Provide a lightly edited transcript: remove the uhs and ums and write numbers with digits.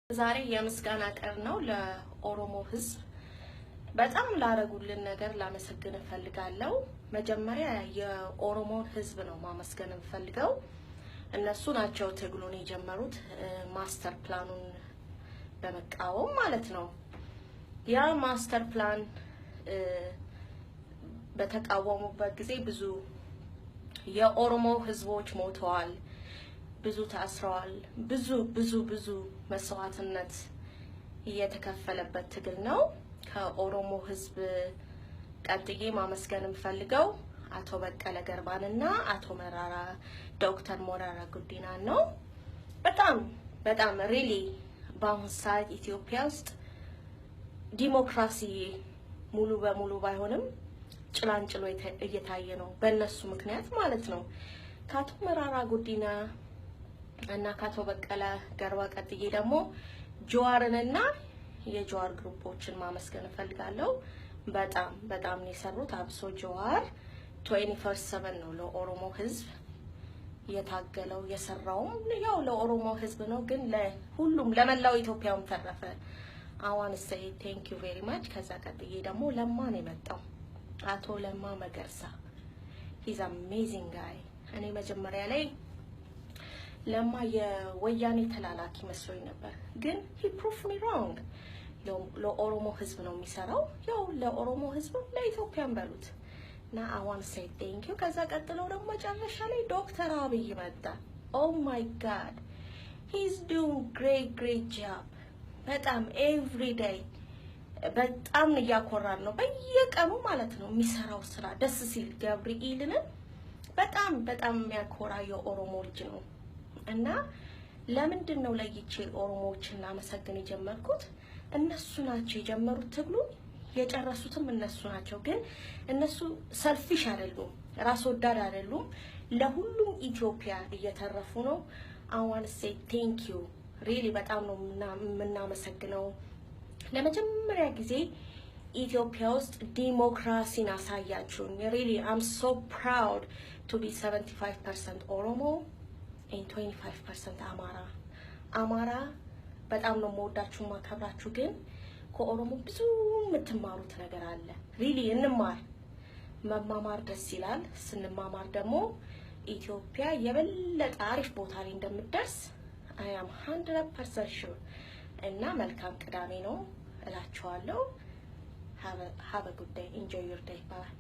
ዛሬ የምስጋና ቀን ነው ለኦሮሞ ህዝብ በጣም ላረጉልን ነገር ላመሰግን ፈልጋለሁ። መጀመሪያ የኦሮሞ ህዝብ ነው ማመስገን ፈልገው እነሱ ናቸው ትግሉን የጀመሩት ማስተር ፕላኑን በመቃወም ማለት ነው። ያ ማስተር ፕላን በተቃወሙበት ጊዜ ብዙ የኦሮሞ ህዝቦች ሞተዋል፣ ብዙ ታስረዋል፣ ብዙ መስዋዕትነት እየተከፈለበት ትግል ነው። ከኦሮሞ ህዝብ ቀጥዬ ማመስገን ፈልገው አቶ በቀለ ገርባንና አቶ መራራ ዶክተር ሞራራ ጉዲና ነው። በጣም ሪሊ በአሁን ሰዓት ኢትዮጵያ ውስጥ ዲሞክራሲ ሙሉ በሙሉ ባይሆንም ጭላንጭሎ እየታየ ነው በእነሱ ምክንያት ማለት ነው። ከአቶ መራራ ጉዲና እና ካቶ በቀለ ገርባ ቀጥዬ ደግሞ ጆዋርንና የጆዋር ግሩፖችን ማመስገን ፈልጋለሁ። በጣም ነው የሰሩት። አብሶ ጆዋር 24/7 ነው ለኦሮሞ ህዝብ የታገለው የሰራው ያው ለኦሮሞ ህዝብ ነው፣ ግን ለሁሉም ለመላው ኢትዮጵያም ተረፈ። I want to say thank you very much። ከዛ ቀጥዬ ደግሞ ለማ ነው የመጣው አቶ ለማ መገርሳ he's amazing guy። እኔ መጀመሪያ ላይ ለማ የወያኔ ተላላኪ መስሎኝ ነበር፣ ግን he proved me wrong። ለኦሮሞ ህዝብ ነው የሚሰራው፣ ያው ለኦሮሞ ህዝብ ለኢትዮጵያም በሉት እና I want to say thank you። ከዛ ቀጥለው ደግሞ መጨረሻ ላይ ዶክተር አብይ መጣ። oh my god he's doing great job። በጣም every day በጣም ያኮራል ነው በየቀኑ ማለት ነው የሚሰራው ስራ ደስ ሲል ገብርኤልን በጣም ያኮራ የኦሮሞ ልጅ ነው። እና ለምንድን ነው ለይቼ ኦሮሞዎችን ላመሰግን የጀመርኩት? እነሱ ናቸው የጀመሩት ትግሉን፣ የጨረሱትም እነሱ ናቸው። ግን እነሱ ሰልፊሽ አይደሉም፣ ራስ ወዳድ አይደሉም፣ ለሁሉም ኢትዮጵያ እየተረፉ ነው። I want to say thank you really። በጣም ነው የምናመሰግነው። ለመጀመሪያ ጊዜ ኢትዮጵያ ውስጥ ዲሞክራሲን አሳያችሁን። really I'm so proud to be 75% Oromo and 25% አማራ። በጣም ነው የምወዳችሁ ማከብራችሁ፣ ግን ከኦሮሞ ብዙ የምትማሩት ነገር አለ። really እንማር። መማማር ደስ ይላል። ስንማማር ደግሞ ኢትዮጵያ የበለጠ አሪፍ ቦታ ላይ እንደምትደርስ I am 100% sure። እና መልካም ቅዳሜ ነው እላችኋለሁ። Have a good day. Enjoy your day. Bye.